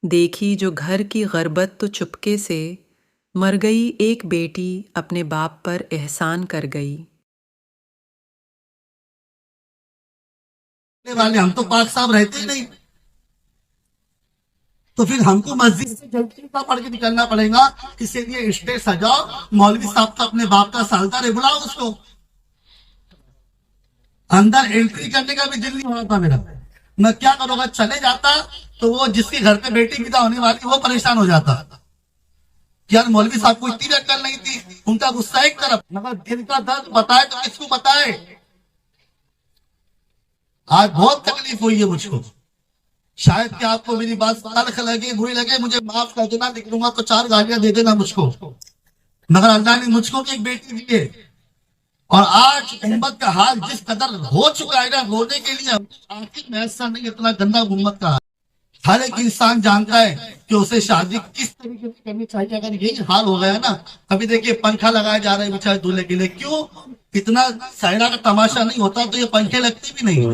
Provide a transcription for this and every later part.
देखी जो घर की गरबत तो चुपके से मर गई एक बेटी अपने बाप पर एहसान कर गई। वाले हम तो पाक साहब रहते ही नहीं, तो फिर हमको मस्जिद से जल्दी का पढ़ के निकलना पड़ेगा। इसीलिए स्टेज सजाओ, मौलवी साहब का अपने बाप का सालदार है, बुलाओ उसको। अंदर एंट्री करने का भी दिल नहीं हो रहा था मेरा। मैं क्या करूंगा, चले जाता तो वो जिसके घर पे बेटी विदा होने वाली वो परेशान हो जाता कि यार मौलवी साहब को इतनी भी अक्ल नहीं थी। उनका गुस्सा एक तरफ, मगर दिल का दर्द बताए तो किसको बताए। आज बहुत तकलीफ हुई है मुझको। शायद कि आपको मेरी बात तल्ख लगे, बुरी लगे, मुझे माफ कर देना, लिख लूंगा तो 4 गालियां दे देना मुझको। मगर अल्लाह ने मुझको भी एक बेटी दी है। और आज उम्मत का हाल जिस कदर हो चुका है ना, रोने के लिए आखिर में ऐसा नहीं, इतना गंदा उम्मत का हाल। हर एक इंसान जानता है कि उसे शादी किस तरीके से करनी चाहिए। अगर यही हाल हो गया ना, अभी देखिए पंखा लगाया जा रहा है बेचारे दूल्हे के लिए, क्यों? इतना सायरा का तमाशा नहीं होता तो ये पंखे लगते भी नहीं।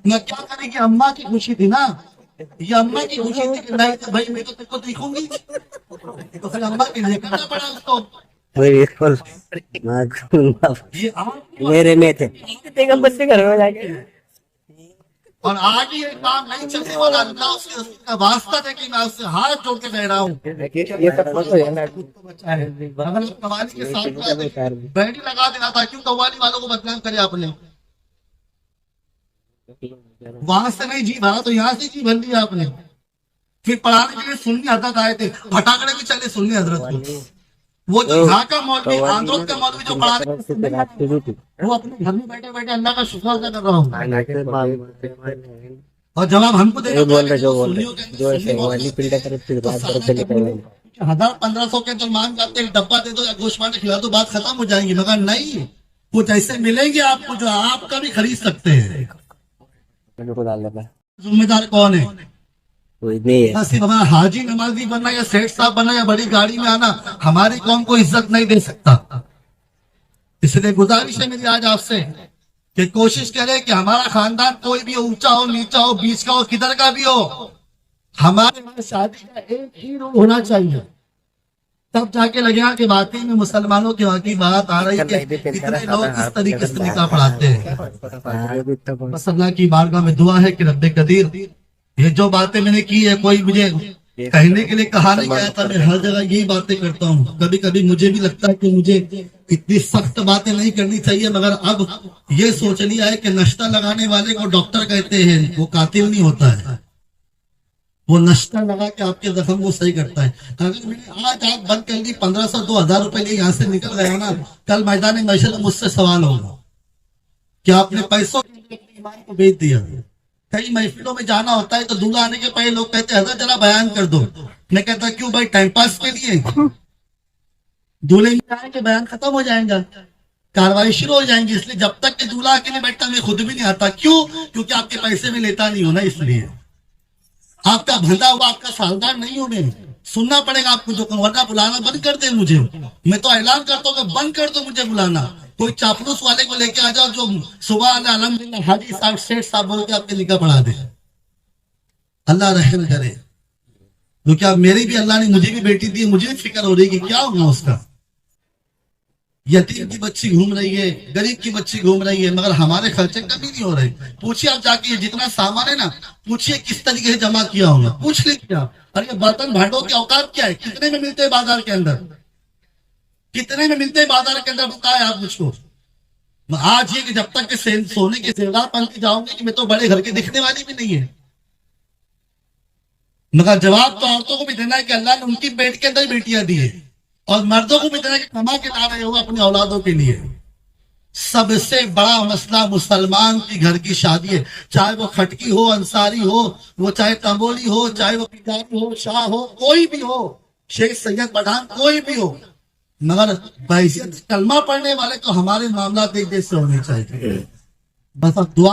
मैं क्या करें कि अम्मा की खुशी थी ना, ये अम्मा की खुशी थी कि नहीं तो भाई मैं तो तेरे को देखूंगी, तो फिर अम्मा के लिए करना पड़ा उसको। बिल्कुल ये आप मेरे में थे। बच्चे घर में जाके और आगे ये काम नहीं चलने वाला। अल्लाह उसका वास्ता है कि मैं उससे हाथ जोड़ के कह रहा हूँ, ये सब कुछ हो जाना। बच्चा है। अगर आप कवाली के साथ बैठी लगा देना था, क्यों कवाली वालों को बदनाम करे आपने? वहां से नहीं जी भरा तो यहाँ से जी भर लिया आपने। फिर पढ़ाने के लिए सुन्नी हजरत आए थे, फटाकड़े भी चले सुन्नी हजरत को। वो जो यहाँ का मौलवी, आंध्रोद का मौलवी जो पढ़ाने वो अपने घर में बैठे बैठे अल्लाह का शुक्र अदा कर रहा हूँ। और जवाब हमको देना बोल रहे जो बोल रहे जो ऐसे वाली पीड़ा करे फिर बात करो चले करेंगे 1000-1500 के अंदर मांग जाते हैं, डब्बा दे दो या गोश्त माने खिला दो, बात खत्म हो जाएगी। मगर नहीं, कुछ ऐसे मिलेंगे आपको जो आपका भी खरीद सकते हैं। जिम्मेदार कौन है? कोई नहीं है। सिर्फ हमारा हाजी नमाजी बनना या सेठ साहब बनना या बड़ी गाड़ी में आना हमारी कौम को इज्जत नहीं दे सकता। इसलिए गुजारिश है मेरी आज आपसे कि कोशिश करें कि हमारा खानदान कोई भी ऊंचा हो, नीचा हो, बीच का हो, किधर का भी हो, हमारे यहाँ शादी का एक ही रूल होना चाहिए। तब जाके लगेगा कि वाकई में मुसलमानों की वाकई बात आ रही है कि इतने लोग इस तरीके से निकाह पढ़ाते हैं। बस अल्लाह की बारगाह में दुआ है कि रब्बे कदीर, ये जो बातें मैंने की है, कोई मुझे कहने के लिए कहा नहीं गया था। मैं हर जगह यही बातें करता हूँ। कभी कभी मुझे भी लगता है कि मुझे इतनी सख्त बातें नहीं करनी चाहिए, मगर अब ये सोच लिया है कि नश्ता लगाने वाले को डॉक्टर कहते हैं, वो कातिल नहीं होता है। वो नश्ता लगा के आपके जख्म को सही करता है। अगर मैंने आज आग बंद कर दी, 1500-2000 रुपए लिए यहाँ से निकल गया ना, कल मैदान महशर में मुझसे सवाल होगा कि आपने पैसों के ईमान को बेच दिया। कई महफिलों में जाना होता है तो दूल्हा आने के पहले लोग कहते हैं हजरत जरा बयान कर दो। मैं कहता क्यों भाई, टाइम पास के लिए? दूल्हे में आए कि बयान खत्म हो जाएगा, कार्रवाई शुरू हो जाएंगी। इसलिए जब तक कि दूल्हा आके नहीं बैठता मैं खुद भी नहीं आता। क्यों? क्योंकि आपके पैसे में लेता नहीं हो ना, इसलिए आपका भंदा हुआ आपका सालदार नहीं हो। मैं सुनना पड़ेगा आपको जो, वरना बुलाना बंद कर दे मुझे। मैं तो ऐलान करता हूँ कि बंद कर दो मुझे बुलाना। कोई चापलूस वाले को लेके आ जाओ जो सुबह अल्हम्दुलिल्लाह हाजी साहब शेख साहब बोल के आपके निकाह पढ़ा दे। अल्लाह रहम करे। क्योंकि अब मेरी भी अल्लाह ने मुझे भी बेटी दी, मुझे भी फिक्र हो रही है कि क्या होगा उसका। यतीम की बच्ची घूम रही है, गरीब की बच्ची घूम रही है, मगर हमारे खर्चे कभी नहीं हो रहे। पूछिए आप जाके, जितना सामान है ना, पूछिए किस तरीके से जमा किया होगा, पूछ लीजिए आप। अरे ये बर्तन भांडों की औकात क्या है? कितने में मिलते हैं बाजार के अंदर? कितने में मिलते हैं बाजार के अंदर? बताए आप मुझको। आज ये कि जब तक के सोने के सेवदार पहन के जाओगे कि मैं तो बड़े घर के दिखने वाली भी नहीं है। मगर जवाब तो औरतों को भी देना है कि अल्लाह ने उनकी पेट के अंदर बेटियां दी है, और मर्दों को भी देना है कि कमा के ला रहे हो अपने औलादों के लिए। सबसे बड़ा मसला मुसलमान की घर की शादी है, चाहे वो खटकी हो, अंसारी हो, वो चाहे तंबोली हो, चाहे वो पिटारी हो, शाह हो, कोई भी हो, शेख सैयद पठान कोई भी हो, मगर बैसियत कलमा पढ़ने वाले तो हमारे मामला एक जैसे होने चाहिए। बस अब दुआ